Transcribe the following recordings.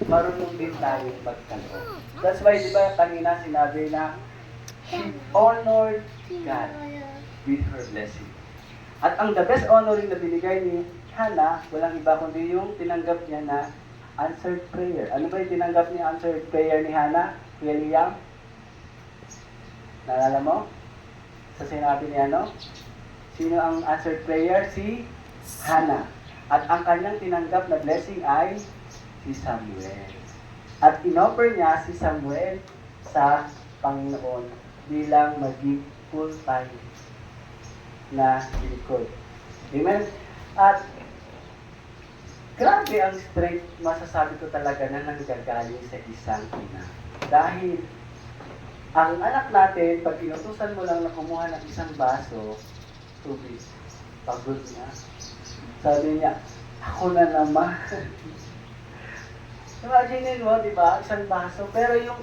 marunong din tayong magtanong. That's why, di ba, kanina sinabi na she honored God with her blessing. At ang the best honoring na binigay ni Hannah, walang iba kundi yung tinanggap niya na answered prayer. Ano ba yung tinanggap niya answered prayer ni Hannah? Kuya Liam? Naalala mo? Sa sinabi niya, no? Sino ang answered prayer? Si Hannah. At ang kanyang tinanggap na blessing ay si Samuel. At inoffer niya si Samuel sa Panginoon bilang maging full-time na lingkod. Amen? At grabe ang strength, masasabi ko talaga na nanggagaling sa isang ina. Dahil ang anak natin, pag inutusan mo lang na kumuha ng isang baso, tubig, pagod na. Sabi niya, ako na naman. Imagine mo, di ba, isang baso. Pero yung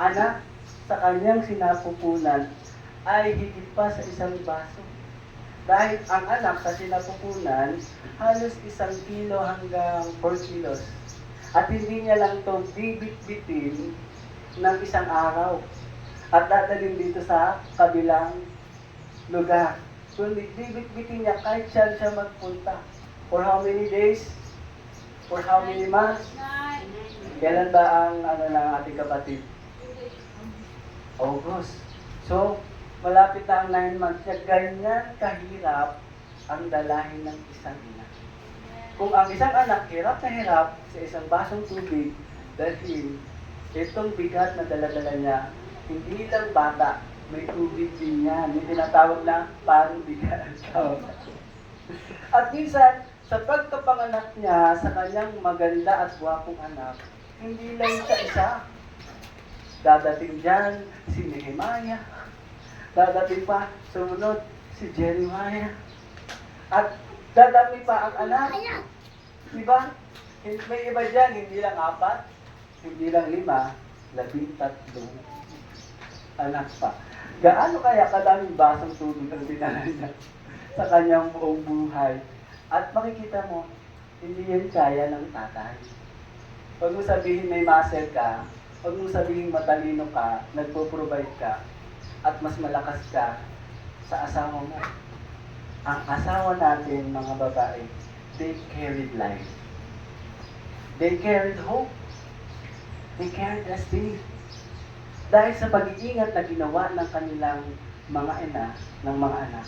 anak sa kanyang sinapupunan ay higit pa sa isang baso. Dahil ang anak sa sinapupunan, halos 1 kilo hanggang 4 kilos. At hindi niya lang ito bibit-bitin ng isang araw. At dadalhin dito sa kabilang lugar. Kundi bibit-bitin niya kahit saan siya magpunta. For how many days? For how many months? Kailan ba ang ng ating kapatid? August. So, malapit na ang 9 months niya. Ganyan kahirap ang dalahin ng isang ina. Kung ang isang anak hirap na hirap sa isang basong tubig, dahil itong bigat na daladala niya, hindi lang bata, may tubig din yan. May tinatawag na parang bigat ang tawag. At minsan, sa pagkapanganak niya sa kanyang maganda at gwapong anak, hindi lang siya isa. Dadating dyan si Nehemiah. Dadating pa, sumunod si Jeremiah. At dadami pa ang anak. Diba? May iba dyan, hindi lang 4, hindi lang 5, 13 anak pa. Gaano kaya kadaming basang tubig ang dinala niya sa kanyang buong buhay? At makikita mo, hindi yan kaya ng tatay. Huwag mo sabihin may muscle ka, huwag mo sabihin matalino ka, nagpo-provide ka, at mas malakas ka sa asawa mo. Ang asawa natin, mga babae, they carried life. They carried hope. They carried destiny. Dahil sa pag-iingat na ginawa ng kanilang mga ina, ng mga anak,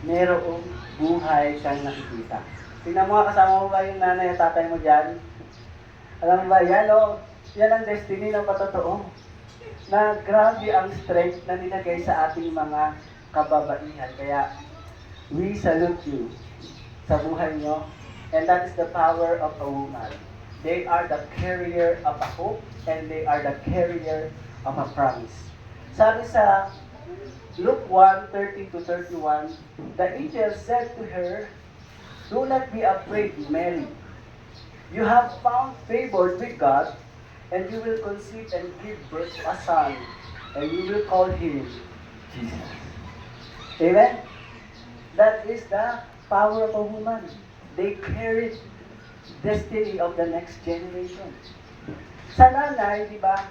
merong buhay kang nakikita. Tingnan mo, kasama mo ba yung nanay at tatay mo dyan? Alam mo ba, yan o, yan ang destiny ng patotoo. Na grabe ang strength na nilagay sa ating mga kababaihan. Kaya, we salute you sa buhay nyo. And that is the power of a woman. They are the carrier of a hope and they are the carrier of a promise. Sabi sa Luke 1:30-31, the angel said to her, "Do not be afraid, Mary. You have found favor with God, and you will conceive and give birth to a son, and you will call him Jesus." Amen? That is the power of a woman. They carried destiny of the next generation. Sa nanay, di ba,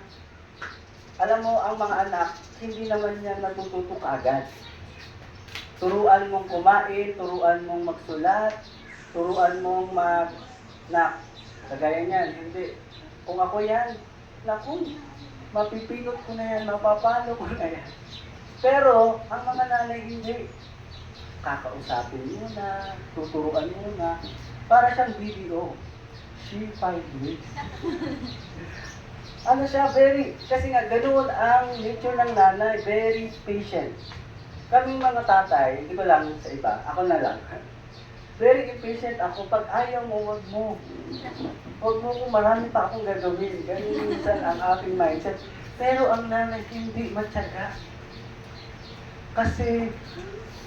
alam mo, ang mga anak, hindi naman yan natututo agad. Turuan mong kumain, turuan mong magsulat, turuan mong kagaya niyan, hindi. Kung ako yan, naku, mapipinot ko na yan, mapapalo ko na yan. Pero, ang mga nanay hindi. Kakausapin muna, tuturuan muna, para siyang video. She 5 weeks. Ano siya, kasi nga ganoon ang nature ng nanay, very patient. Kaming mga tatay, hindi ko lang sa iba, ako na lang. Very impatient ako, pag ayaw mo, wag mo. Wag mo kung marami pa akong gagawin. Ganun minsan ang aking mindset. Pero ang nanay, hindi matyaga. Kasi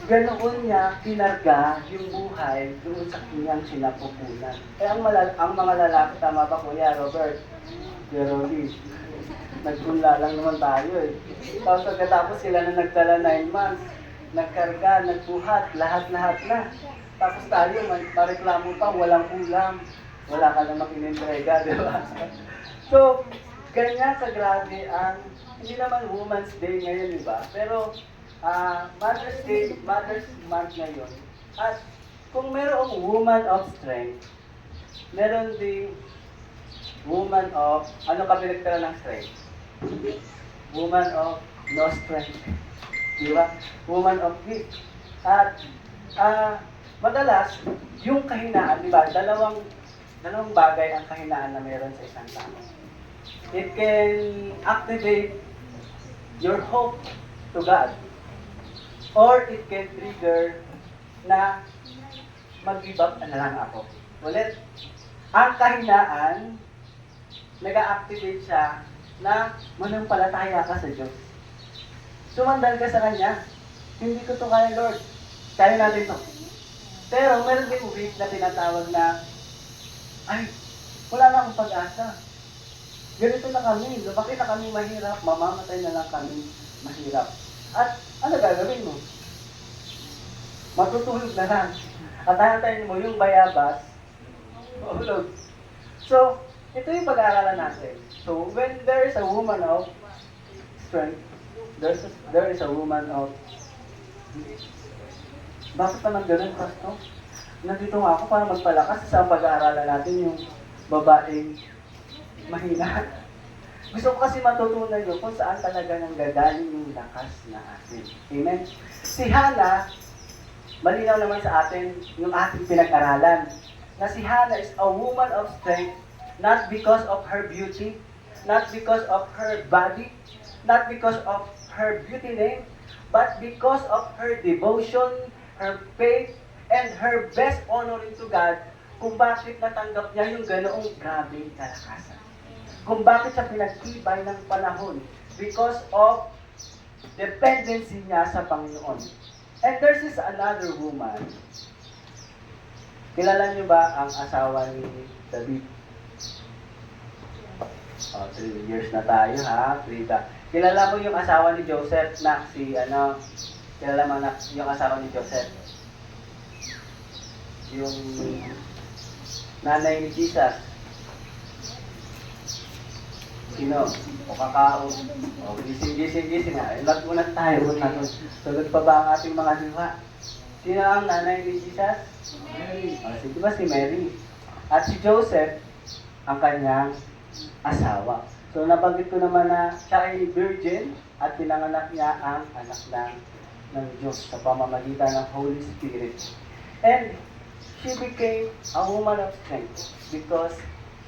ganoon niya kinarga yung buhay doon sa kanyang sinapupunan. Kaya ang mga lalaki, tama ba Kuya Robert? Pero nagpunla lang naman tayo eh. Tapos pagkatapos sila na nagdala 9 months, nagkarga, nagbuhat, lahat-lahat na. Tapos tayo, mareklamo pa, walang ulam. wala ka namang inintrega, di ba? So, ganyan kagrabe ang, hindi naman Women's Day ngayon, di ba? Pero, Mother's Day, Mother's Month ngayon. At kung merong woman of strength, meron ding woman of, ano ka pinagtala ng strength? Woman of no strength. Di ba? Woman of weak. At, madalas, yung kahinaan, di ba? Dalawang bagay ang kahinaan na meron sa isang tao. It can activate your hope to God. Or it can trigger na mag-give up na lang ako. Ulit, ang kahinaan, nag-activate siya na manampalataya ka sa Diyos. Sumandal ka sa Kanya. Hindi ko to kaya, Lord. Kaya natin to. Pero meron din week na tinatawag na, ay, wala na akong pag-asa. Ganito na kami. Lumaki na kami mahirap. Mamamatay na lang kami mahirap. At ano gagawin mo? Matutulog na lang. At hantayin mo yung bayabas, mahulog. So, ito yung pag-aaralan natin. So, when there is a woman of strength, there is a woman of... Bakit naman ganun, Pastor? Nandito nga ako para magpalakas sa pag-aaralan natin yung babaeng mahina. Gusto ko kasi matutunan nyo kung saan talaga nang gagaling yung lakas na atin. Amen? Si Hannah, malinaw naman sa atin yung ating pinag-aralan na si Hannah is a woman of strength not because of her beauty, not because of her body, not because of her beauty name, but because of her devotion, her faith, and her best honoring to God kung bakit natanggap niya yung ganoong grabing kalakasan. Kung bakit siya pinagtibay ng panahon because of dependency niya sa Panginoon. And there's this another woman. Kilala niyo ba ang asawa ni David? 3 years na tayo ha, Frida. Kilala mo yung asawa ni Joseph na kilala mo na yung asawa ni Joseph? Yung nanay ni Jesus. Sino? O kakao. O gising na. Lagunan tayo. Tulog pa ba ang ating mga diwa? Sino ang nanay ni Jesus? Mary. O, sige ba si Mary? At si Joseph, ang kanyang asawa. So nabanggit ko naman na siya ay virgin at pinanganak niya ang anak ng Diyos sa pamamagitan ng Holy Spirit. And she became a woman of strength because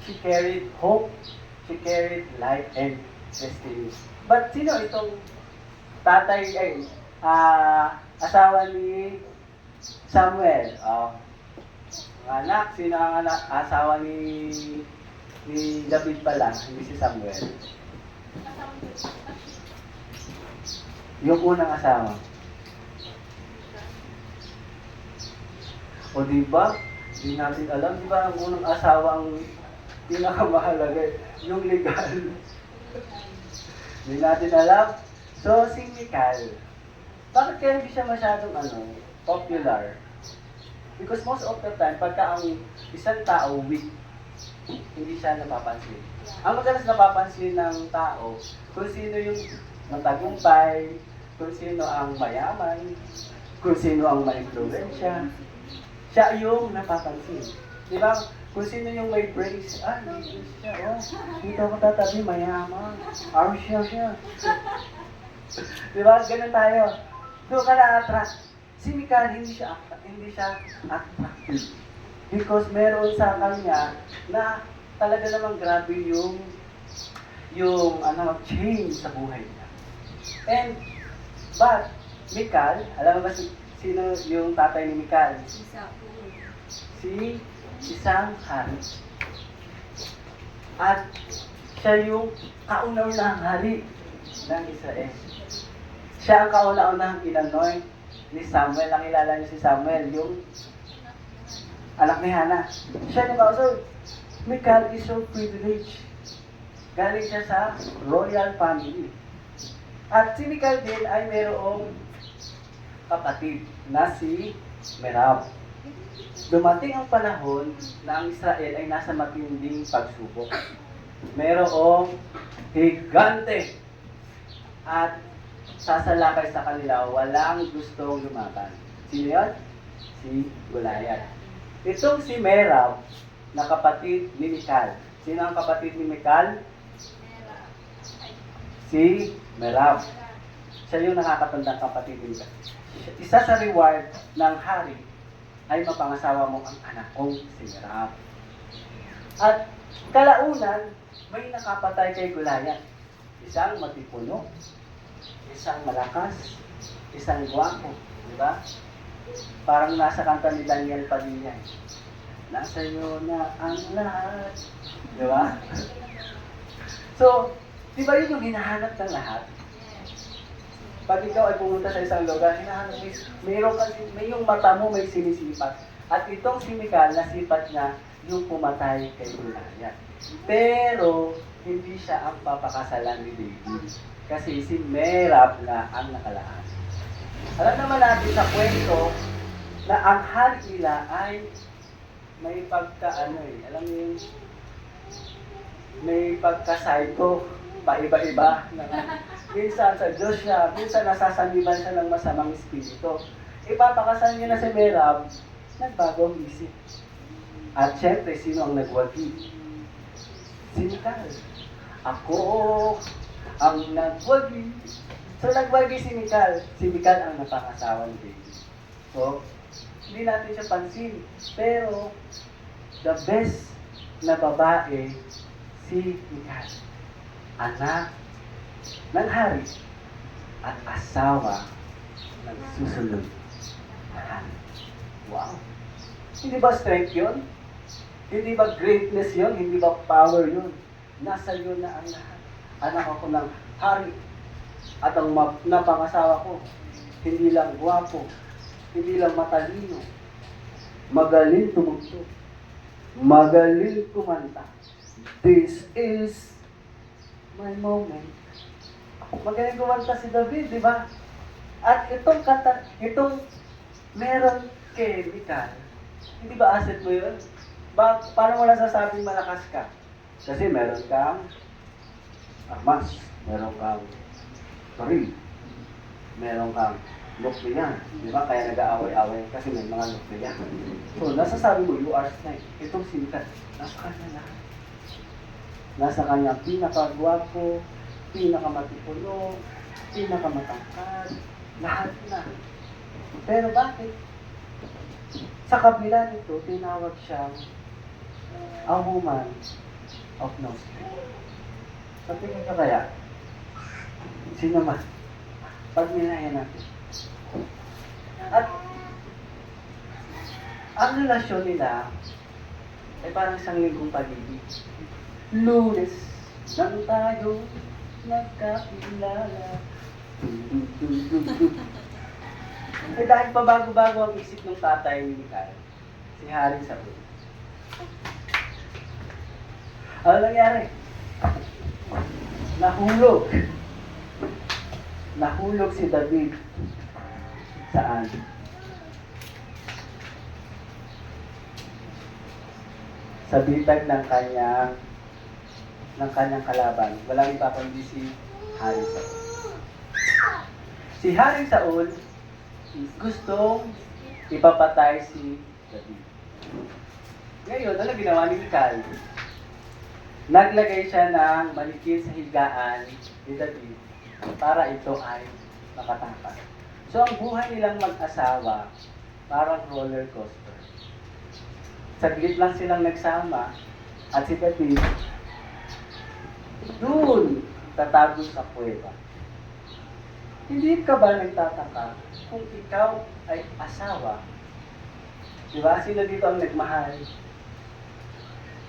she carried hope, she carried life and destiny. But sino itong asawa ni Samuel? Anak, sino ang asawa ni David pala, hindi si Samuel. Yung unang asawa. O diba? Hindi natin alam, diba ang unang asawa ang pinakamahalaga, yung legal. Hindi natin alam. So, si Michal, bakit kaya hindi siya masyadong popular? Because most of the time, pagka ang isang tao weak, hindi siya napapansin. Ang madalas napapansin ng tao, kung sino yung matagumpay, kung sino ang mayaman, kung sino ang may influensya, siya yung napapansin. Di ba? Kung sino yung may brace, may brace siya, dito ako tatabi, mayaman, siya. Di ba? Ganun tayo. Doon ka na-attract. Si Michal, hindi siya attractive. Because meron sa kanya na talaga namang grabe yung change sa buhay niya. But Michal, alam mo ba sino yung tatay ni Michal? Si isang hari. At siya yung kauna-unahang hari ng Israel. Siya ang kauna-unahang inanoint ni Samuel. Nakilala niyo si Samuel, yung anak ni Hannah. Siya yung kausap. Michal is so privileged. Galing siya sa royal family. At si Michal din ay mayroong kapatid na si Merab. dumating ang panahon na ang Israel ay nasa matinding pagsubok. Merong higante at sasalakay sa kanila, walang gustong lumaban. Sino yun? Si Goliath. Itong si Merab na kapatid ni Michal. Sino ang kapatid ni Michal? Si Merab. Siya yung nakakatandang kapatid ni Michal. Isa sa reward ng hari ay mapangasawa mo ang anak kong si Merab. At kalaunan, may nakapatay kay Goliath. Isang matipuno, isang malakas, isang gwapo. Diba? Parang nasa kanta ni Daniel Padilla. Nasa iyo na ang lahat. Diba? So, diba yun yung hinahanap ng lahat? Pag ikaw ay pumunta sa isang lugar, hinahanap mo, mayroon kasi, may yung mata mo may sinisipat. At itong si Michal, nasipat niya yung pumatay kay Goliath. Pero, hindi siya ang papakasalan ni David. Kasi si Merab na ang nakalaan. Alam naman natin sa kwento na ang hari nila ay may alam mo yun, may pagka-psycho, paiba-iba. Minsan sa Diyos siya, minsan nasasaniban siya ng masamang espiritu. Ipapakasal niya na si Merab, nagbago ang isip. At syempre, sino ang nagwagi? Si Michal. Ako ang nagwagi. So, nagwagi si Michal. Si Michal ang napangasawa ni David. So, hindi natin siya pansin. Pero, the best na babae, si Michal. Anak ng hari at asawa ng susunod na hari. Wow! Hindi ba strength yun? Hindi ba greatness yun? Hindi ba power yun? Nasa yun na ang lahat. Anak ako ng hari at ang napangasawa ko, hindi lang gwapo, hindi lang matalino, magaling tumugtog, magaling kumanta. This is my moment. Magaling kumanta si David, di ba? At itong kanta, itong meron kay Michal, hindi ba asset mo yun? Paano mo nasasabing malakas ka? Kasi meron kang armas, meron kang baril, meron kang nuklear, di ba? Kaya nag-aaway-aaway kasi may mga nuklear. So, nasasabi mo, you are snake. Itong si Michal, nasa kanya lahat. Nasa kanya pinakagwapo, pinakamatipuno, pinakamatangkad, lahat na. Pero bakit? Sa kabila nito, tinawag siyang a woman of no strength. Sa tingin ka kaya, sino man? Pag nilaya natin. At ang relasyon nila ay parang isang linggong pag-ibig. Lunes nang tayo nagkakilala. Eh dahil pa bago-bago ang isip ng tatay ni Michal, si Haring Saul. Ano nangyari? Nahulog si David. Saan? Sa bitag ng kanyang kalaban. Walang iba kundi si Haring Saul. Si Haring Saul gustong ipapatay si David. Ngayon, ano ginawa ni Michal? Naglagay siya ng manikin sa higaan ni David para ito ay makatakas. So, ang buhay nilang mag-asawa, parang roller coaster. Saglit lang silang nagsama at si David doon tatago sa kuweba. Hindi ka ba nagtataka kung ikaw ay asawa? Diba? Sino dito ang nagmahal?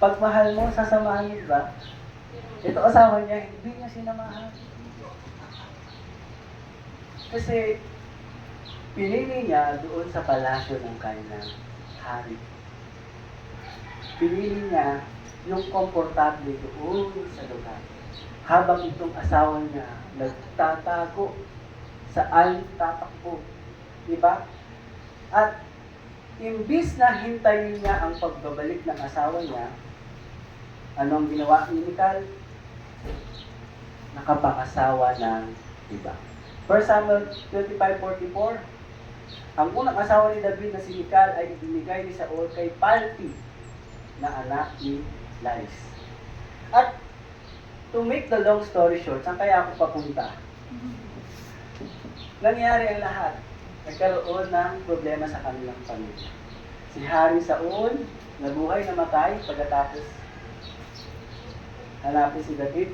Pagmahal mo, sasamahan mo ba? Ito asawa niya, hindi niya sinamahan. Kasi pinili niya doon sa palasyo ng kanyang hari. Pinili niya yung komportable doon sa lugar. Habang itong asawa niya nagtatago, saan tatakbo. Diba? At imbis na hintayin niya ang pagbabalik ng asawa niya, ano ang ginawa ni Michal? Nakapag-asawa ng iba. 1 Samuel 25:44, ang unang asawa ni David na si Michal ay ibinigay ni Saul kay Palti na anak ni Lais. At to make the long story short, saan kaya ako papunta? Nangyari ang lahat. Nagkaroon ng problema sa kanilang pamilya. Si Hari Saul, nabuhay na matay pagkatapos hanapin si David.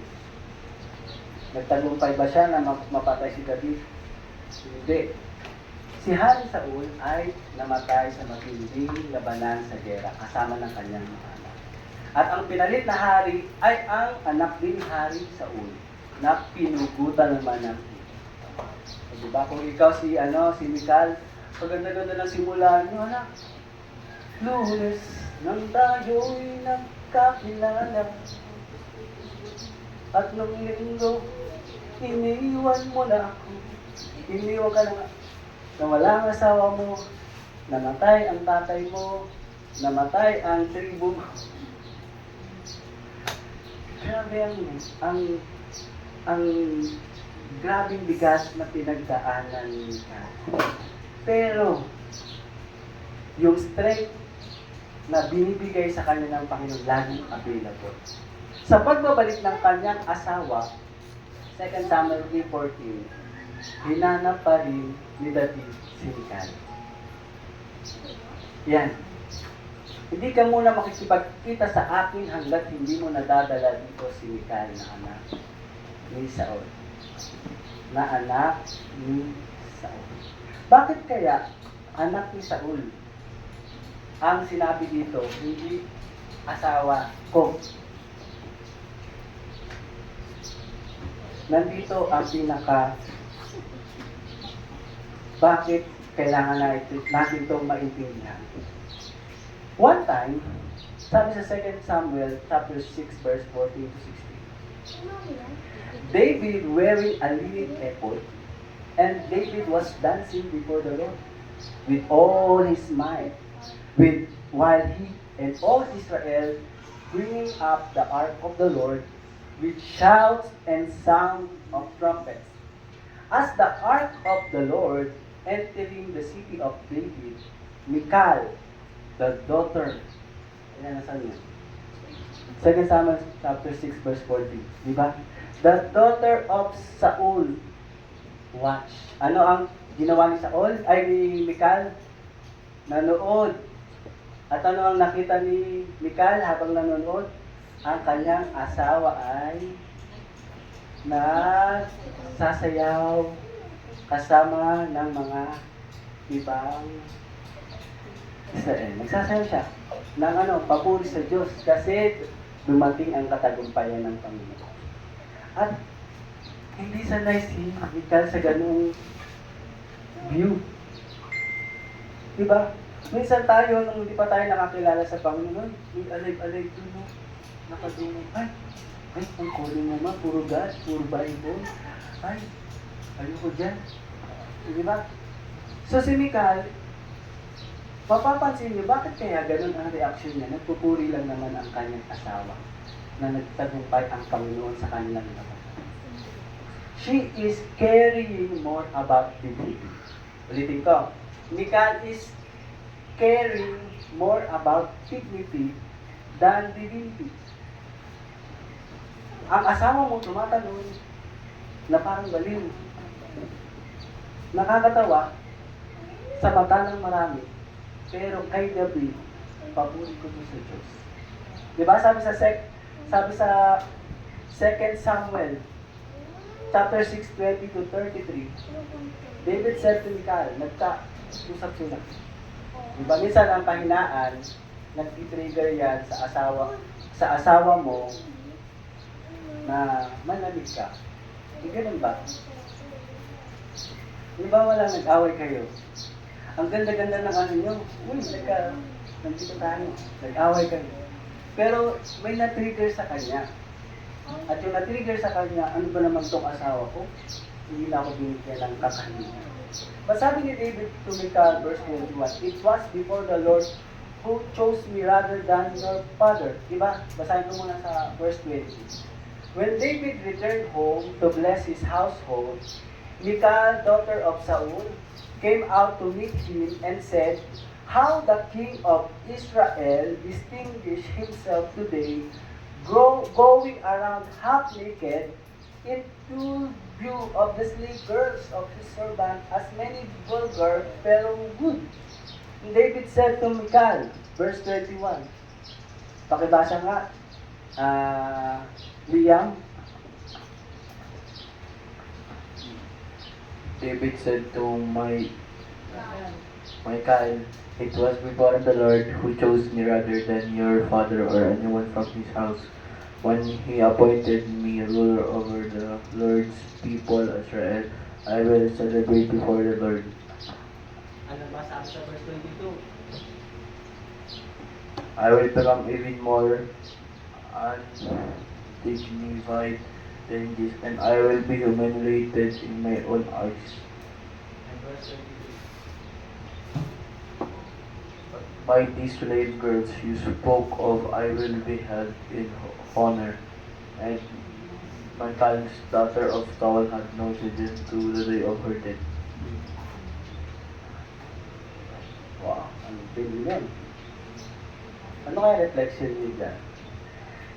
Nagtagumpay ba siya na mapatay si David? Hindi. Si Hari Saul ay namatay sa matinding labanan sa gera kasama ng kanyang mga anak. At ang pinalit na hari ay ang anak din Hari Saul na pinugutan naman ng diba? Kung ikaw si Michal, paganda-ganda ng simula nyo, anak. Lunes nang tayo'y nagkakilala. At nung linggo, iniwan mo na ako. Iniwan ka na wala ang asawa mo. Namatay ang tatay mo. Namatay ang tribo mo. Grabe ang grabing bigas na pinagdaanan niya. Pero, yung strength na binibigay sa kanya ng Panginoon, laging available. Sa pagbabalik ng kanyang asawa, 2 Samuel 3:14, hinanap pa rin ni David si Michal. Yan. Hindi ka muna makikipagkita sa akin hanggat hindi mo nadadala dito si Michal na anak ni Saul. Na anak ni Saul. Bakit kaya anak ni Saul ang sinabi dito, hindi asawa ko? Nandito ang bakit kailangan natin itong maintindihan. One time, sabi sa 2 Samuel chapter 6 verse 14 to 16, David wearing a linen ephod, and David was dancing before the Lord with all his might, while he and all Israel bringing up the ark of the Lord with shouts and sound of trumpets. As the ark of the Lord entering the city of David, Michal, the daughter, ayan, nasan yun? 2 Samuel chapter 6 verse 14, di ba? The daughter of Saul watch. Ano ang ginawa ni Saul? Ay, ni Michal? Nanood. At ano ang nakita ni Michal habang nanonood? Ang kanyang asawa ay nagsasayaw kasama ng mga ibang Israel. Nagsasayaw siya ng papuri sa Diyos kasi dumating ang katagumpayan ng Panginoon. At hindi sanay si Michal sa ganung view. Diba? Minsan tayo, nung hindi pa tayo nakakilala sa Panginoon, may alig-alig doon, nakadungo, ay, ang calling mo puro God, puro Bible, ay, ayoko dyan. Diba? So si Michal, mapapansin niyo, bakit kaya ganun ang reaction niya? Nagpupuri lang naman ang kanyang asawa na nagtagumpay ang Panginoon sa kanilang laban. She is caring more about divinity. Ulitin ko, Michal is caring more about dignity than divinity. Ang asawa mo tumatanong na parang baliw. Nakakatawa sa mata ng marami, pero kay David, papuri ko to sa Diyos. Diba? Sabi sa 2 Samuel chapter 6:20 to 33, David said to Michal, nagka-usap sila. Diba? Minsan ang pahinaan, nag-trigger yan sa asawa mo na manlamig ka. Hindi ganun ba? Di ba wala nag-away kayo? Ang ganda-ganda ng nyo. Uy, nandito tayo. Nag-away kayo. Pero may na-trigger sa kanya. At yung na-trigger sa kanya, ano ba naman itong asawa ko? Hindi na ako binigyan ng kakahinan. But sabi ni David to Michal, verse 21, it was before the Lord who chose me rather than your father. Diba? Basahin ko muna sa verse 20. When David returned home to bless his household, Michal, daughter of Saul, came out to meet him and said, how the king of Israel distinguished himself today, going around half naked, in full view of the slave girls of his servant, as many vulgar fellow would. David said to Michal, verse 21, pakibasa nga, Liam. David said to Michal, it was before the Lord who chose me rather than your father or anyone from his house, when he appointed me ruler over the Lord's people Israel. I will celebrate before the Lord. Ano ba sabi sa verse 22? I will become even more undignified than this, and I will be humiliated in my own eyes. And verse 23. By these slave girls you spoke of, I will be held in honor. And Michal's daughter of Saul had noted it to the day of her death. Wow, ang pili yan. Ano kaya reflection niyo dyan?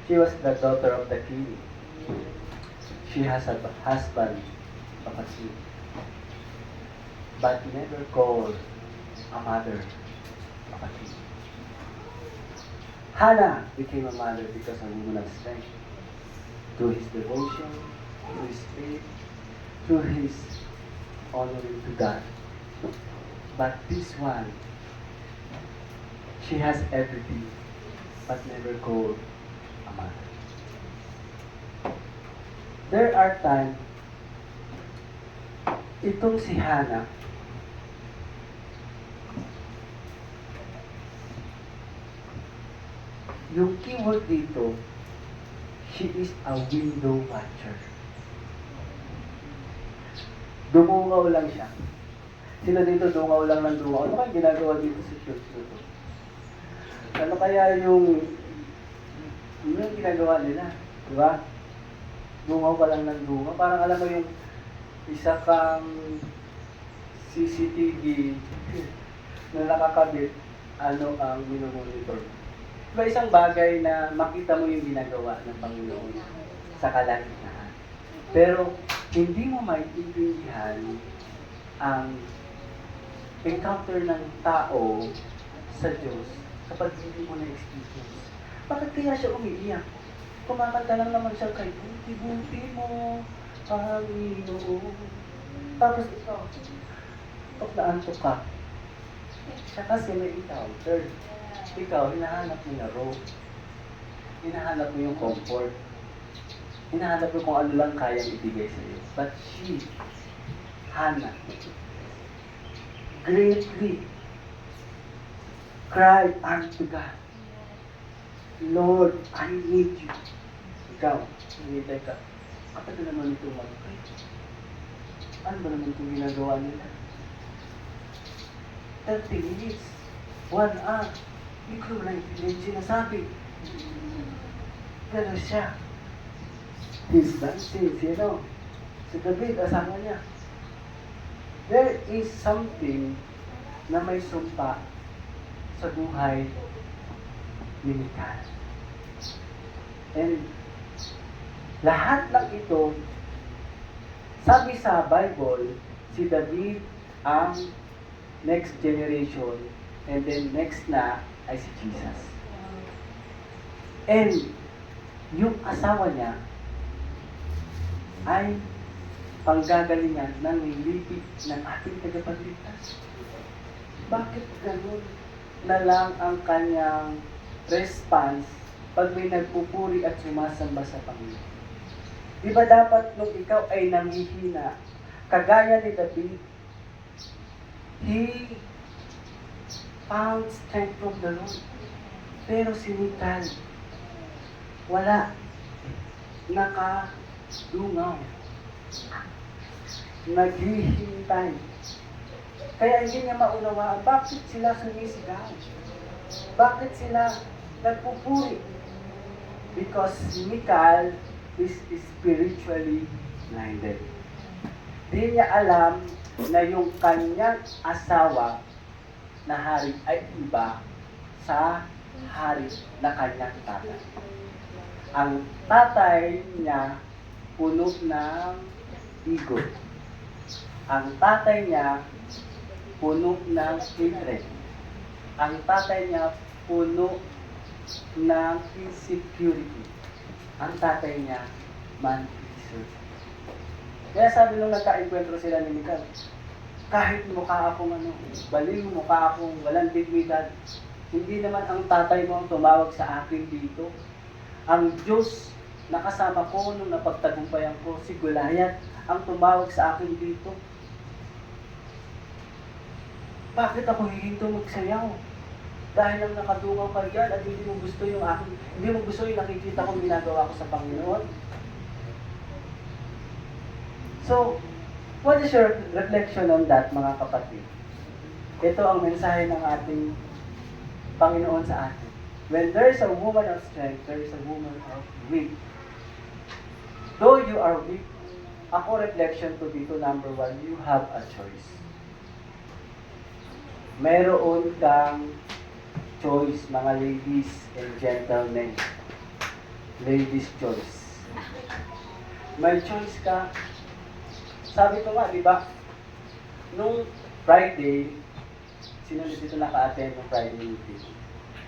She was the daughter of the king. She has a husband, kapatid, but never called a mother, kapatid. Hannah became a mother because of woman of strength. Through his devotion, through his faith, through his honoring to God. But this one, she has everything, but never called a mother. There are times, itong si Hannah, yung keyword dito, she is a window watcher. Dumungaw lang siya. Sila dito dungaw lang ng dungaw. Ano kaya ginagawa dito sa church na to? Ano kaya yung ginagawa nila? Diba? Dungaw ka lang ng dungaw. Parang alam mo yung isa kang CCTV na nakakabit, ano ang minomonitor. Diba isang bagay na makita mo yung ginagawa ng Panginoon sa kalagitnaan. Pero hindi mo maiintindihan ang encounter ng tao sa Diyos kapag hindi mo na-experience. Bakit kaya siya umiiyak? Kumakanta lang naman siya kay buti-buti mo, Panginoon. Tapos ikaw, tok na antok ka. Siya kasi may encounter. Ikaw, hinahanap mo na rope. Hinahanap mo yung comfort. Hinahanap mo kung ano lang kayang ibigay sa iyo. But she, Hannah, greatly cried unto God, Lord, I need you. Ikaw, hinihintay ka. Kapag naman ito mag-pray. Ano ba naman itong ginagawa nila? 30 minutes, 1 hour. Hindi ko lang yung sinasabi. Pero siya, he's dancing, sino? Si David, asawa niya. There is something na may sumpa sa buhay ni Michal. And lahat ng ito, sabi sa Bible, si David ang next generation, and then next na ay si Jesus. And yung asawa niya ay panggagalingan ng nilipid ng ating tagapagligtas. Bakit ganun na lang ang kanyang response pag may nagpupuri at sumasamba sa Panginoon? Di ba dapat nung ikaw ay nanghihina, kagaya ni David, he found strength from the Lord. Pero si Michal, wala. Nakadungaw. Naghihintay. Kaya hindi niya maunawaan bakit sila sumisigaw. Bakit sila nagpupuri? Because Michal is spiritually blinded. Di niya alam na yung kanyang asawa na hari ay iba sa hari na kanyang tatay. Ang tatay niya puno ng ego. Ang tatay niya puno ng hatred. Ang tatay niya puno ng insecurity. Ang tatay niya man-pleaser. Kaya sabi nung nagka-enkwentro sila ni Michal, kahit mukha akong baliw, mukha akong walang dignidad, hindi naman ang tatay mo ang tumawag sa akin dito. Ang Diyos na kasama ko nung napagtagumpayan ko, si Goliath, ang tumawag sa akin dito. Bakit ako hihinto magsayaw? Dahil lang nakadungaw ka dyan at hindi mo gusto yung nakikita kong ginagawa ko sa Panginoon. So, what is your reflection on that, mga kapatid? Ito ang mensahe ng ating Panginoon sa atin. When there is a woman of strength, there is a woman of weak. Though you are weak, ako reflection ko dito, number 1, you have a choice. Meron kang choice, mga ladies and gentlemen. Ladies' choice. May choice ka. Sabi ko nga, di ba, nung Friday, sino dito naka-attend ng Friday meeting?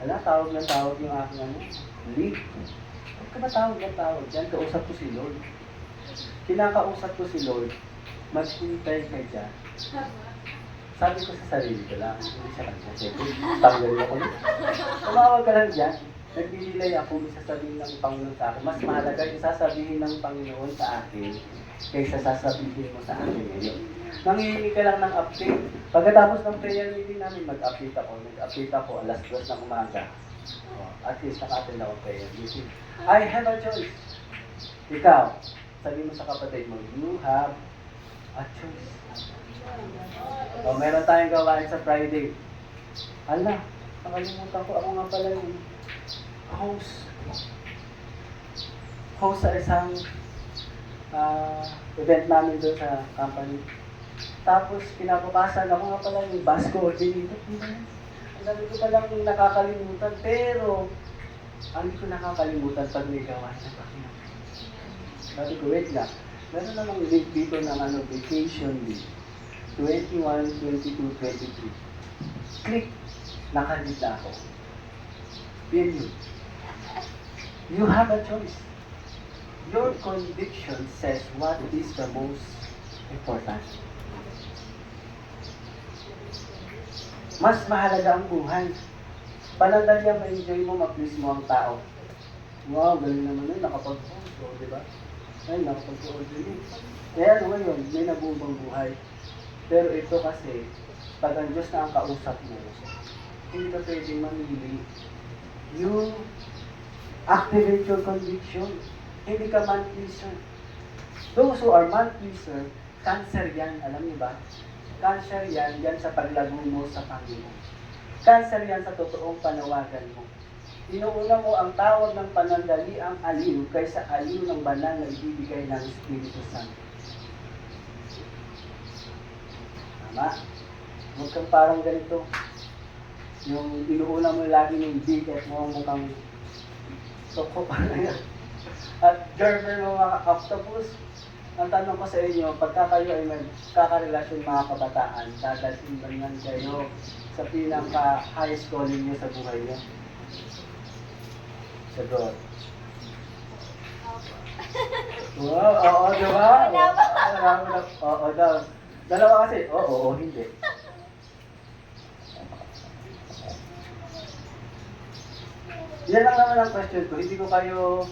Tawag na tawag yung aking lead. Huwag ka ba tawag na tawag? Diyan, kausap ko si Lord. Kinakausap ko si Lord, maghintay ka dyan. Sabi ko sa sarili ko lang, hindi siya kanya. Siyempre, tanggalin ako yun. Tumawag ka lang dyan. Nagbibigay ako, sasabihin ng Panginoon sa akin. Mas mahalaga yung sasabihin ng Panginoon sa akin kaysa sasabihin mo sa akin ngayon. Nangihingi ka lang ng update. Pagkatapos ng prayer meeting namin, mag-update ako. Nag-update ako alas 2 ng umaga. At least naka-attend ako prayer meeting. I have a choice. Ikaw, sabi mo sa kapatid mo, you have a choice. Meron tayong gawain sa Friday. Nakalimutan ko. Ako nga pala yung host sa isang event namin doon sa company. Tapos, pinapapasan ako nga pala yung bus coordinator. Ang dami ko palang nakakalimutan. Pero, hindi ko nakakalimutan pag may gawain na Panginoon. Sabi ko, wait nga. Meron namang link dito ng vacation leave. 21, 22, 23. Click. Nakadit na ako. Period. You have a choice. Your conviction says what is the most important. Mas mahalaga ang buhay. Panandalian ma-enjoy mo, ma-please mo ang tao. Wow, galing naman yun, nakapag-host, di ba? Ay, nakapag-coordinate. Kaya ngayon, may nabubuang buhay. Pero ito kasi, pag ang Diyos na ang kausap mo, hindi ka pwedeng mamili. You activate your conviction. Hindi ka man-pleaser. Those who are man-pleaser, cancer yan, alam niyo ba? Cancer yan sa paglago mo sa Panginoon. Cancer yan sa totoong panawagan mo. Inuuna mo ang tawag ng panandali ang aliw kaysa aliw ng banal na ibibigay ng Espiritu Santo. Tama? Huwag kang parang ganito. Yung inuuna mo lagi yung bigat mo mukhang toko pa na yan. At gerber mo mga octopus, ang tanong ko sa inyo, pagka kayo ay magkakarelasyon mga kabataan, dadating ba yan kayo sa pinaka-highest calling nyo sa buhay nyo? Sagot. Wow, oo, diba? Oo daw. Dalawa kasi, oo, hindi. Yan lang naman ang question ko. Hindi ko kayo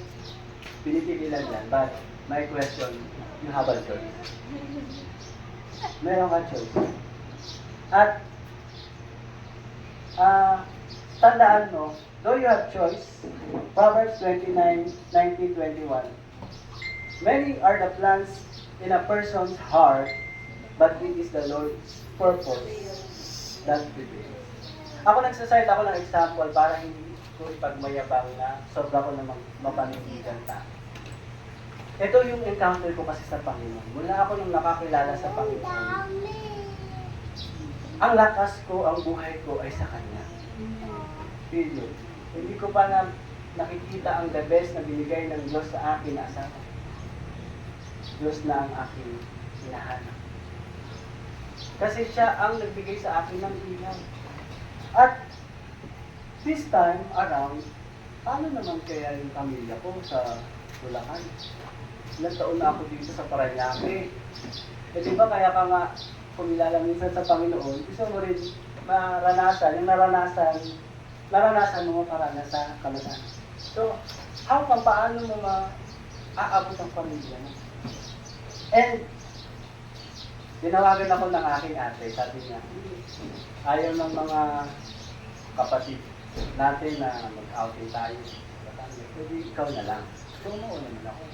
pinipigilan yan. But my question, you have a choice. Meron ka choice. At tandaan mo, though you have choice, Proverbs 29:19-21, many are the plans in a person's heart, but it is the Lord's purpose that prevails. Ako nagsasite ako ng example para hindi ko ipagmayabang na sobra ko namang mapanindigan ta. Ito yung encounter ko kasi sa Panginoon. Mula ako nung nakakilala sa Panginoon, ang lakas ko, ang buhay ko ay sa Kanya. Period. Hindi ko pa na nakikita ang the best na binigay ng Diyos sa akin na asawa. Diyos na ang aking hinahanap. Kasi siya ang nagbigay sa akin ng ilaw. At this time around, paano naman kaya yung pamilya ko sa Bulacan? Ilang taon na ako dito sa Parañaque. Eh di ba kaya ka nga kumilala minsan sa Panginoon, gusto mo rin maranasan, yung naranasan mo para sa kalasan. So, paano mo maaabot ang pamilya mo? And, tinawagan ako ng aking ate, sabi niya, ayaw ng mga kapatid natin na mag-outing tayo. Pwede ikaw na lang. So, naman ako.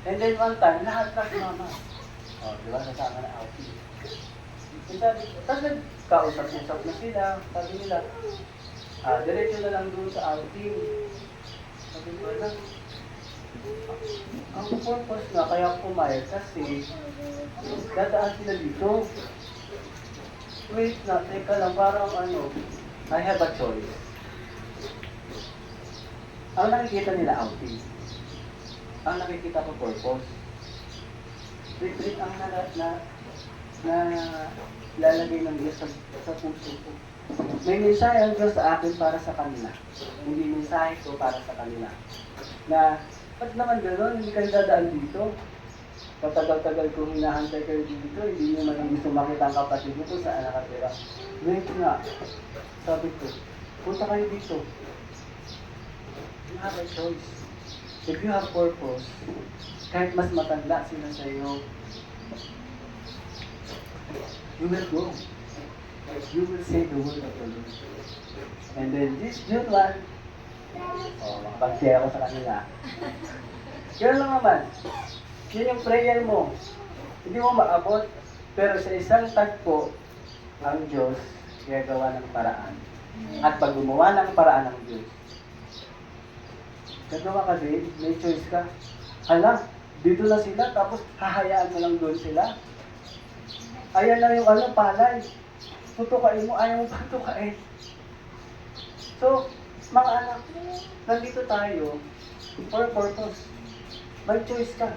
And then one time, lahat na si mama. O, di ba, nasama na outing. Tapos nagkausap-usap na sila, sabi nila, diretso na lang doon sa outing. Sabi ko na, ang purpose na kaya pumayag kasi dadaan sila dito. Wait na, teka lang, parang I have a choice. Ang nakikita nila outing. Ang nakikita ko purpose. Retreat ang lalagay ng Diyos sa puso ko. May mensahe ang Diyos sa akin para sa kanila. Hindi mensahe ko para sa kanila. Na, ba't naman gano'n? Hindi kayo dadaan dito. Katagal-tagal ko hinahantay kayo dito, hindi nyo man gusto makita ang kapatid mo kung saan nakatira. Wait nga, sabi ko, punta kayo dito. You have a choice. If you have purpose, kahit mas matanda sila sa iyo, you will go. You will say the word of the Lord. And then this June 1, makapag-share ako sa kanila. Yun lang naman. Yun yung prayer mo. Hindi mo maabot, pero sa isang tagpo, ang Diyos gagawa ng paraan. At pag gumawa ng paraan ng Diyos, gagawa ka din, may choice ka. Hala, dito na sila, tapos hahayaan mo lang doon sila. Ayan na yung palay. Tutukain mo, ayaw mo pa tukain. So, mga anak, nandito tayo for a purpose. May choice ka.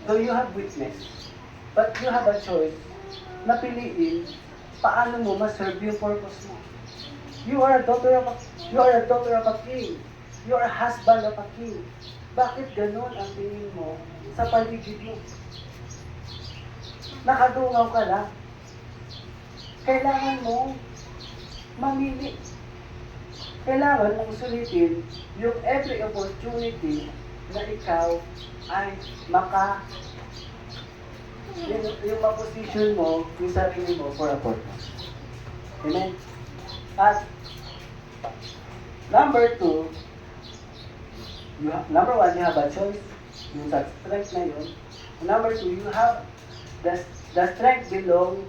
Though you have witness, but you have a choice na piliin paano mo ma-serve yung purpose mo. You are a daughter of a king. You are a husband of a king. Bakit ganun ang tingin mo sa paligid mo? Nakadungaw ka lang. Kailangan mo mamili. Kailangan mong sulitin yung every opportunity na ikaw ay yung ma-position mo, yung sarili mo for a purpose. Amen? At number 2, number 1, you have a choice. Yung sa strength na yun. Number 2, you have the strength belong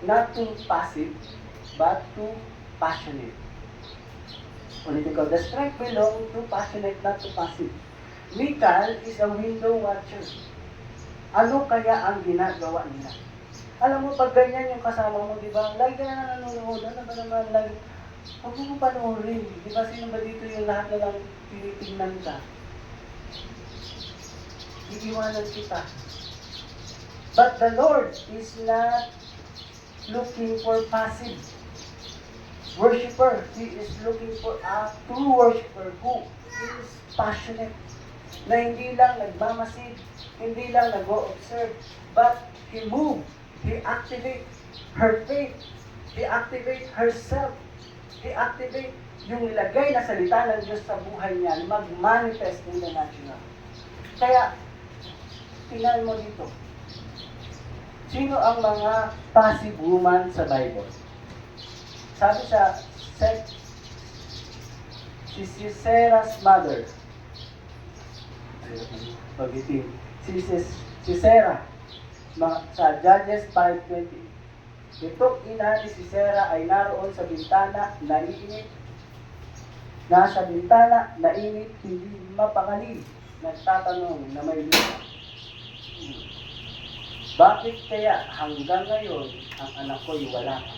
not to passive, but to passionate. Ulitin ko, the strength belong to passionate, not to passive. Michael is a window watcher. Ano kaya ang ginagawa nila? Alam mo, pag ganyan yung kasama mo, di ba? Lagi ka na nanonood. Ano ba naman? Huwag mo panoorin. Di ba, sino ba dito yung lahat na lang tinitingnan ka? Iiwanan kita. But the Lord is not looking for passive worshiper. He is looking for a true worshiper who is passionate. Na hindi lang nagmamasid, hindi lang nag-o-observe, but he moved, he activate her faith, he activate herself, he activate yung nilagay na salita ng Diyos sa buhay niya, mag-manifest in the natural. Kaya, tingnan mo dito, sino ang mga passive woman sa Bible? Sabi sa si Sarah's mother, si Sarah, sa Judges 5:20. Ito'ng ina ni Sisera ay naroon sa bintana, naiinip. Nasa bintana, nainip, hindi mapakali. Nagtatanong na may lupa. Bakit kaya hanggang ngayon ang anak ko'y wala pa?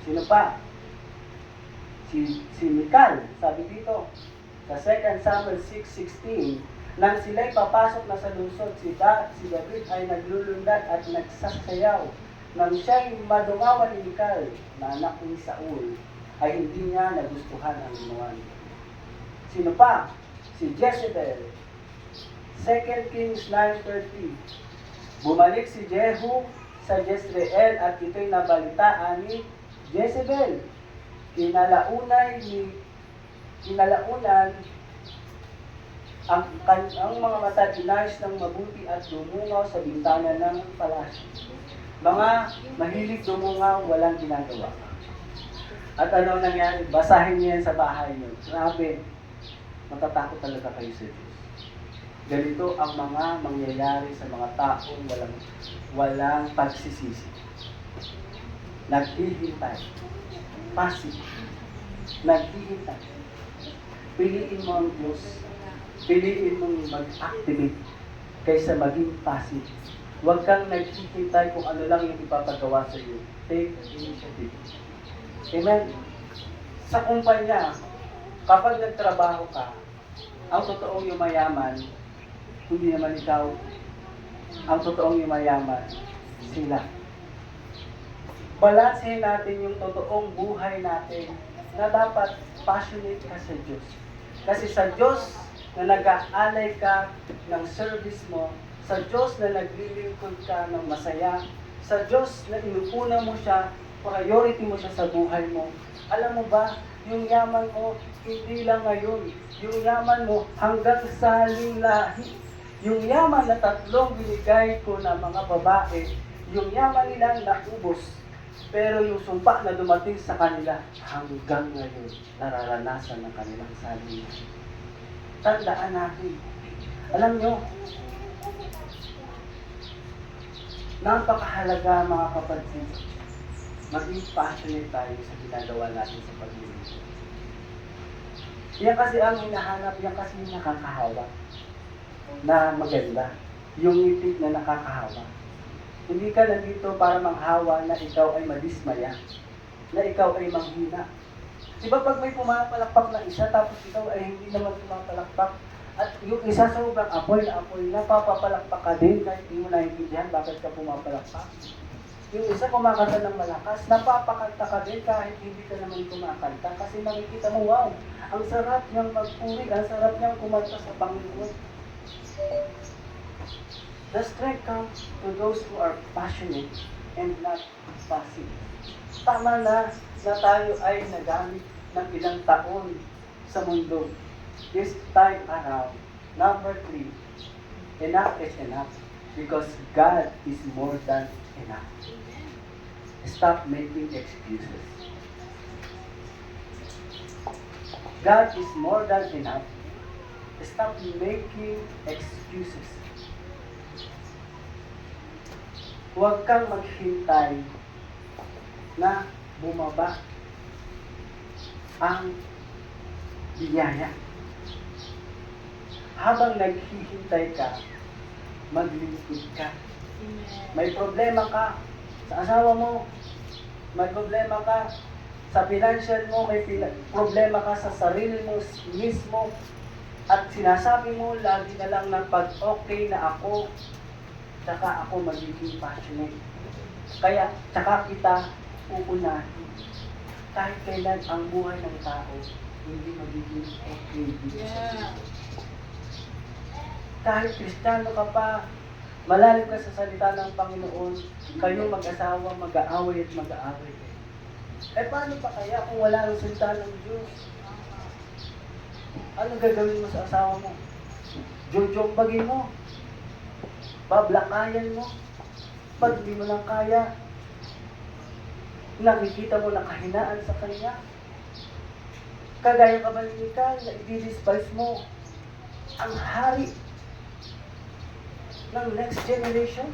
Sino pa? Si Mikal, sabi dito, sa 2 Samuel 6:16, nang sila'y papasok na sa lungsod, si David ay naglulundag at nagsasayaw. Nang siya'y madungawan ni Mikal, na anak ni Saul, ay hindi niya nagustuhan ang ginawa niya. Sino pa? Si Jezebel. 2 Kings 9:30. Bumalik si Jehu sa Jezreel at ito'y nabalitaan ni Jezebel. Kinalaunan ang mga mata inayos ng mabuti at dumungaw sa bintana ng palasyo. Mga mahilig dumungaw, walang ginagawa. At ano nangyari? Basahin niyo yan sa bahay niyo. Grabe, matatakot talaga kayo sa Diyos. Ganito ang mga mangyayari sa mga taong walang pagsisisi. Naghihintay. Passive. Naghihintay. Piliin mo ang Diyos. Piliin mong mag-activate kaysa maging passive. Huwag kang naghihintay kung ano lang yung ipapagawa sa iyo. Take initiative. Amen. Sa kumpanya, kapag nagtrabaho ka, ang totoong yumayaman, hindi naman ikaw. Ang totoong yumayaman, sila. Balansehin natin yung totoong buhay natin na dapat passionate ka sa Diyos. Kasi sa Diyos na nag-aalay ka ng service mo, sa Diyos na naglilingkod ka ng masaya, sa Diyos na inupuna mo siya, priority mo siya sa buhay mo. Alam mo ba, yung yaman mo, hindi lang ngayon. Yung yaman mo hanggang sa lahi. Yung yaman na 3 binigay ko na mga babae, yung yaman nilang naubos. Pero yung sumpa na dumating sa kanila, hanggang ngayon, nararanasan ng kanilang sarili. Tandaan natin. Alam nyo, napakahalaga mga kapatid, maging passionate tayo sa ginagawa natin sa paglilingkod. Yan kasi ang hinahanap, yan kasi yung nakakahawa na maganda. Yung ngiti na nakakahawa. Hindi ka nandito para manghawa na ikaw ay madismaya, na ikaw ay manghina. Diba pag may pumapalakpak na isa tapos ikaw ay hindi naman pumapalakpak, at yung isa sobrang apoy na napapapalakpak ka din kahit hindi mo naiintindihan bakit ka pumapalakpak. Yung isa kumakanta ng malakas, napapakanta ka din kahit hindi ka naman kumakanta kasi makikita mo, wow, ang sarap niyang magpuri, ang sarap niyang kumanta sa Panginoon. The strength comes to those who are passionate and not passive. Tama na tayo ay nagamit ng ilang taon sa mundo. This time around, number 3, enough is enough because God is more than enough. Stop making excuses. God is more than enough. Stop making excuses. Huwag kang maghintay na bumaba ang biyaya. Habang naghihintay ka, maglingkod ka. May problema ka sa asawa mo, may problema ka sa financial mo, may problema ka sa sarili mo mismo, at sinasabi mo lagi na lang na pag okay na ako, tsaka ako magiging passionate. Kaya, tsaka kita uunahin. Kahit kailan ang buhay ng tao, hindi magiging okay dito sa Diyos. Kahit Kristiyano ka pa, malalim ka sa salita ng Panginoon, kayo mag-asawa, mag-aaway at mag-aaway. Eh paano pa kaya kung wala ng salita ng Diyos? Ano gagawin mo sa asawa mo? Jojombagin mo? Bablakayan mo? Pag di mo lang kaya, nakikita mo na kahinaan sa kanya? Kagaya ka ba ni Mikal na i-despise mo ang hari? ng next generation.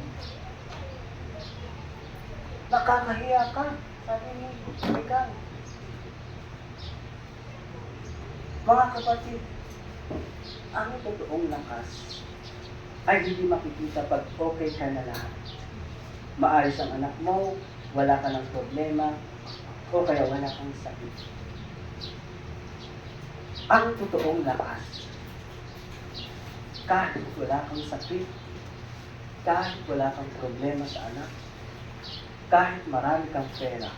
Nakakahiya ka, sabi ni Michael. Mga kapatid, ang totoong lakas ay hindi makikita pag okay ka na lahat. Maayos ang anak mo, wala ka ng problema, o kaya wala kang sakit. Ang totoong lakas, kahit wala kang sakit, kahit wala kang problema sa anak, kahit marami kang pera,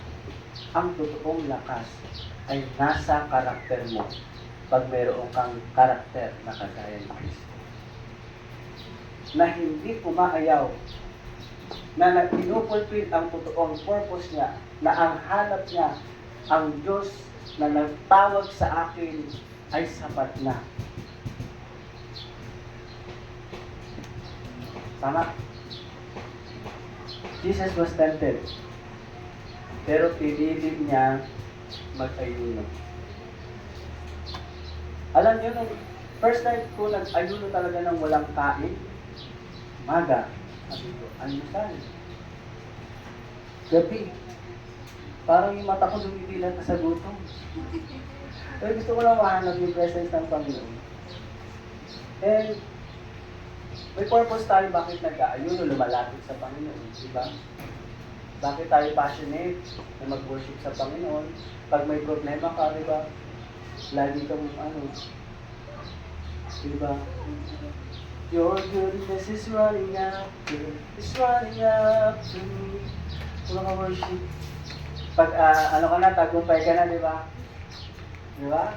ang totoong lakas ay nasa karakter mo pag mayroon kang karakter na kagaya ni Kristo. Na hindi umaayaw, na pinupulpil ang totoong purpose niya, na ang hanap niya, ang Diyos na nagtawag sa akin ay sapat na. Tama? Jesus was tempted, pero pinili niya mag-ayuno. Alam niyo, nung first time ko nag-ayuno talaga ng walang kain, maga, sabi ko, almusal. Gabi, parang yung mata ko dumidilat na sa gutom. Pero gusto ko lang mahanap yung presence ng Panginoon. And may purpose tayo bakit nag-aayuno, lumalapit sa Panginoon, di ba? Bakit tayo passionate na mag-worship sa Panginoon? Pag may problema ka, di ba? Lagi kang di ba? Your goodness is running after, is running after me. Kung worship, pag ka na, tagumpay ka na, di ba? Di ba?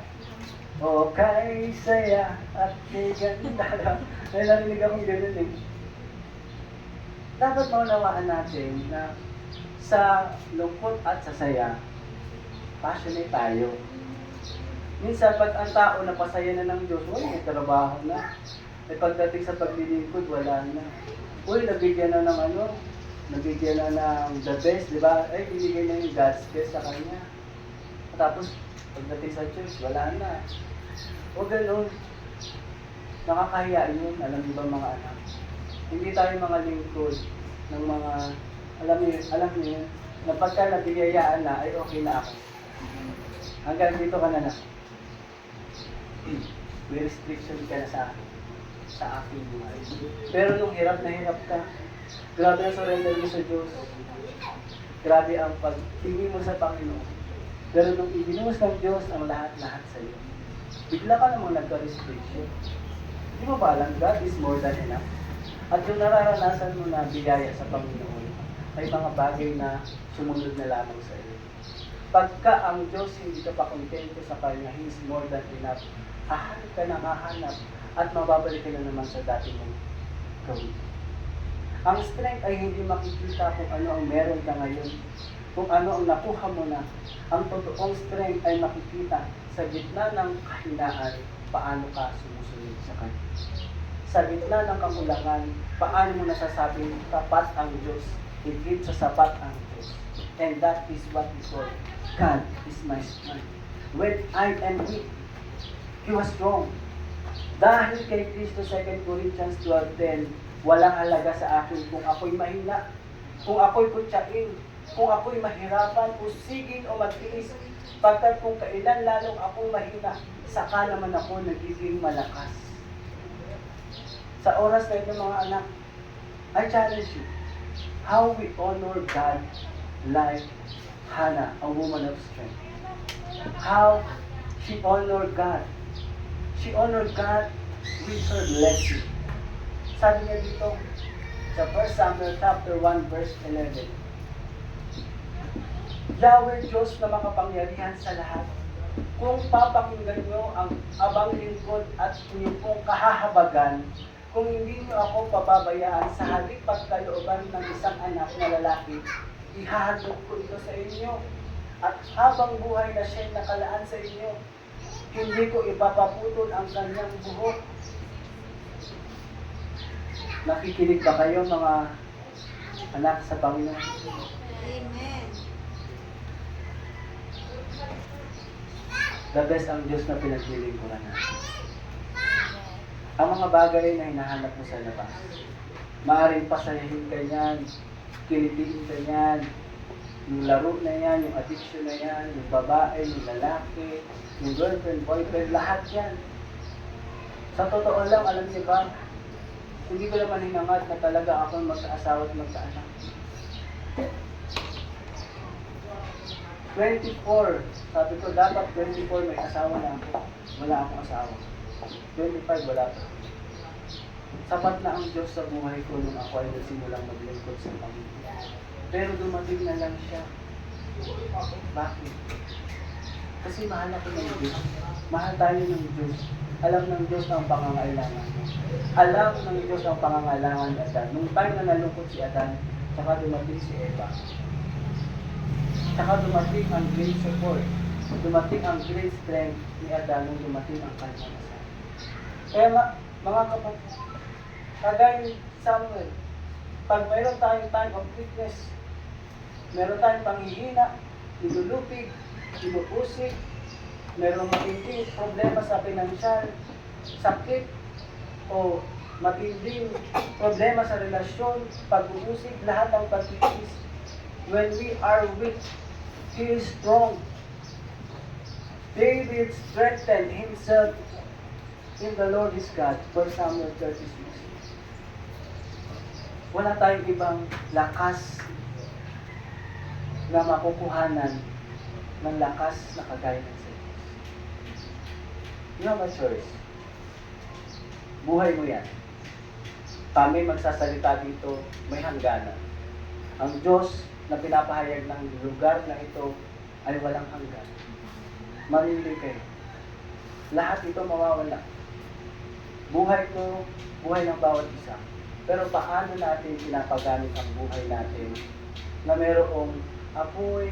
Okay, saya, at may ganda. May narinig akong ganun eh. Dapat maunawaan natin na sa lungkot at sa saya, passionate tayo. Minsan, pag ang tao napasaya na ng Diyos, uy, may trabaho na. May pagdating sa paglilingkod, wala na. Uy, nabigyan na ng nabigyan na ng the best, di ba? Ay, binigay na yung God's best sa kanya. Tapos, pagdating sa church, wala na. O ganun. Nakakahiya yun, alam niyo ba mga anak? Hindi tayo mga lingkod ng mga, alam niyo, na pagka nabigayaan na, ay okay na ako. Hanggang dito ka na. May restriction ka na sa aking buhay. Pero nung hirap na hirap ka, grabe ang surrender mo sa Diyos. Grabe ang pagtingin mo sa Panginoon. Pero nung ibinuhos ng Diyos ang lahat-lahat sa iyo, bigla ka namang nagka-restriction. Di mo ba alam, God is more than enough? At yung nararanasan mo na biyaya sa Panginoon, ay mga bagay na sumunod na lamang sa iyo. Pagka ang Diyos hindi ka pa kontento sa Kanya, He is more than enough. Hahanap ka na hahanap at mababalik ka na naman sa dati mong gawin. Ang strength ay hindi makikita kung ano ang meron ka ngayon, kung ano ang nakuha mo na. Ang totoong strength ay makikita sa gitna ng kahinaan, paano ka sumusunod sa Kanya. Sa gitna ng kakulangan, paano mo nasasabing tapat ang Diyos, higit sa sapat ang Diyos. And that is what we call, God is my strength. When I am weak, He was strong. Dahil kay Kristo, 2 Corinthians 12:10, walang halaga sa akin kung ako'y mahina, kung ako'y kutsain, kung ako'y mahirapan, usigin o magtiis, pagkat kung kailan lalong akong mahina, saka naman ako nagiging malakas. Sa oras na ito mga anak, I challenge you, how we honor God like Hannah, a woman of strength. How she honored God. She honored God with her blessing. Sabi niya dito, sa 1 Samuel chapter 1 verse 11, Yahweh Diyos na makapangyarihan sa lahat, kung papakinggan niyo ang abang lingkod at inyong pong kahahabagan, kung hindi niyo ako pababayaan sa halik pagkalooban ng isang anak na lalaki, ihahandog ko ito sa inyo. At habang buhay na siya'y nakalaan sa inyo, hindi ko ipapaputol ang kanyang buhok. Nakikinig ba kayo mga anak sa Panginoon? Amen. The best ang Diyos na pinaglilingkuran natin. Ang mga bagay na hinahanap mo sa labas, Maaring pasayahin ka yan, kilitiin ka yan, yung laro na yan, yung addiction na yan, yung babae, yung lalaki, yung girlfriend, boyfriend, lahat yan. Sa totoo lang, alam niyo ba, hindi ko naman hinangad na talaga ako magkaasawa at magkaanak. 24, sabi ko dapat 24 may asawa na ako. Wala akong asawa. 25 wala pa. Sapat na ang Diyos sa buhay ko nung ako ay nagsimulang maglingkod sa pamilya. Pero dumating na lang siya. Bakit? Kasi mahal ako ng Diyos. Mahal tayo ng Diyos. Alam ng Diyos ang pangangailangan mo. Alam ng Diyos ang pangangailangan ni Adan. Nung time na nalungkot si Adan, saka dumating si Eva. Saka dumating ang great support. Dumating ang great strength ni Adan nung dumating ang kanyang asawa. Kaya mga kapatid, kagaya ni Samuel, pag mayroon tayong time of weakness, meron tayong panghihina, nilulupig, inuusig, merong matinding problema sa pinansyal, sakit, o matinding problema sa relasyon, pag-uusig, lahat ng pag-iis. When we are weak, He is strong. David strengthened himself in the Lord his God. 1 Samuel 36. Wala tayong ibang lakas na makukuhanan ng lakas na kagaya ng sa Diyos. You have a choice. Buhay mo yan. Kami magsasalita dito, may hangganan. Ang Diyos na pinapahayag ng lugar na ito ay walang hanggan. Marili kayo. Lahat ito mawawala. Buhay ko, buhay ng bawat isa. Pero paano natin pinapagamit ang buhay natin na mayroong apoy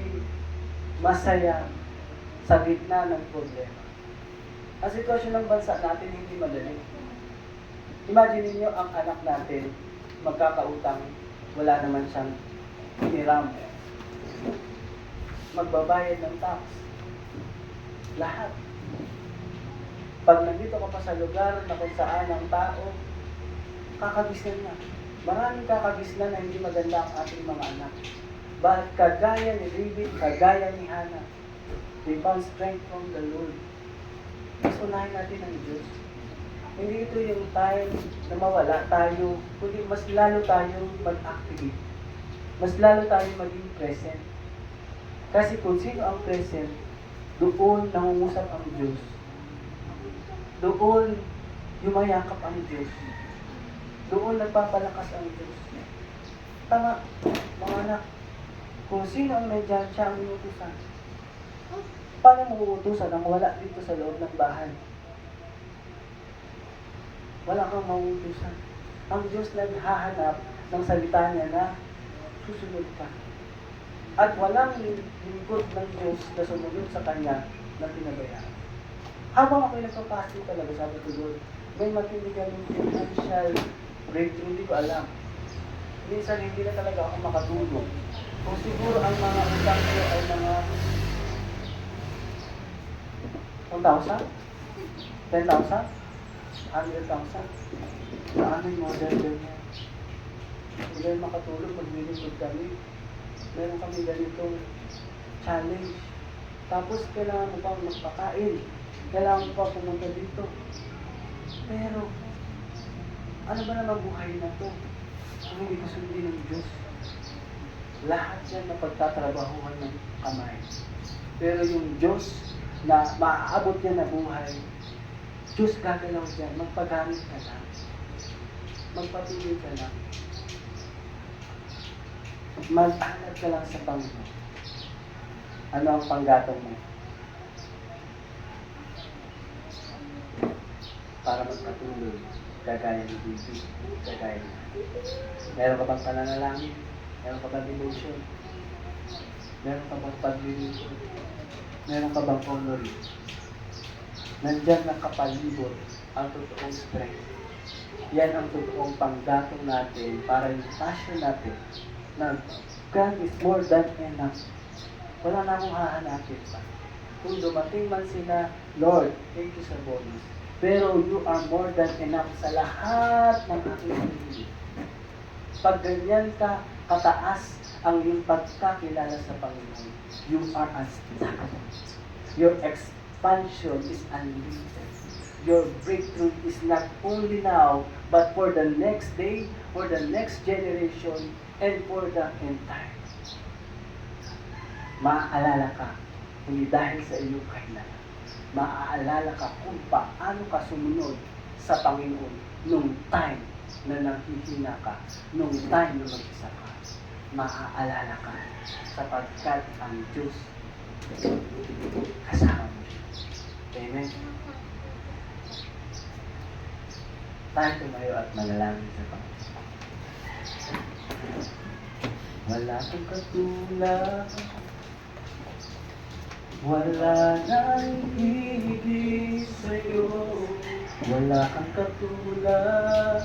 masaya sa gitna ng problema. Ang sitwasyon ng bansa natin hindi madali. Imagine niyo ang anak natin magkakautang, wala naman siyang hiniram. Magbabayad ng tax. Lahat. Pag nandito ka pa sa lugar na kung saan ang tao, kakagisnan na. Maraming kakagisnan na hindi maganda ang ating mga anak. But kagaya ni David, kagaya ni Hannah, they found strength from the Lord. Mas unahin natin ang Diyos. Hindi ito yung time na mawala tayo, kundi mas lalo tayong mag-activate. Mas lalo tayong maging present. Kasi kung sino ang present, doon nangungusap ang Diyos. Doon yumayakap ang Diyos. Doon nagpapalakas ang Diyos. Tama, mga anak. Kung sino ang nandyan, siya ang inutusan. Paano mo uutusan ang wala dito sa loob ng bahay? Wala kang mauutusan. Ang Diyos naghahanap ng salita niya na susunod ka. At walang lingkod ng Diyos na sumunod sa Kanya na pinabayaan. Habang ako'y nagpapasok talaga, sabi ko doon, may matindi kaming financial breakthrough, hindi ko alam. Minsan hindi na talaga ako makatulog. Kung siguro ang mga utang ko ay mga 1,000? 10,000? 100,000? Sa amin, model din yan. Hindi kayo makatulog, maglilingkod kami. Meron kami ganitong challenge. Tapos kailangan mo pang magpakain. Kailangan mo pa pumunta dito. Pero, ano ba naman buhay na to? Kung hindi kasundin ng Diyos. Lahat yan na pagtatrabahuhan ng kamay. Pero yung Diyos na maaabot niya na buhay, Diyos gagalaw dyan. Magpagamit ka lang. Magpatuloy ka lang. Mag-alat ka lang sa Panginoon. Ano ang panggatong mo? Para magpatuloy, kagaya ni David, kagaya ni meron ka bang pananalangin? Meron ka bang devotion? Meron ka bang paglilingkod? Meron ka bang honoring? Nandyan nakapalibot ang totoong strength. Yan ang totoong panggatong natin para yung passion natin na God is more than enough. Wala na akong hahanapin pa. Kung dumating man sila, Lord, thank you sa bonus. Pero you are more than enough sa lahat ng aking pinili. Pag ganyan ka kataas ang iyong pagkakilala sa Panginoon, you are unstoppable. Your expansion is unlimited. Your breakthrough is not only now, but for the next day, for the next generation, and for the entire. Maaalala ka, hindi dahil sa iyong kailangan. Maaalala ka kung paano ka sumunod sa Panginoon nung time na nanghihina ka, nung time na mag-isa ka. Maaalala ka sapagkat ang Diyos kasama mo siya. Amen. Tayo tumayo at manalangin sa Panginoon. Wala kang katulad, wala nang hihigit sa'yo. Wala kang katulad,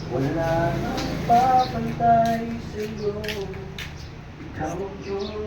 wala nang papantay sa'yo. Ikaw ang Diyos.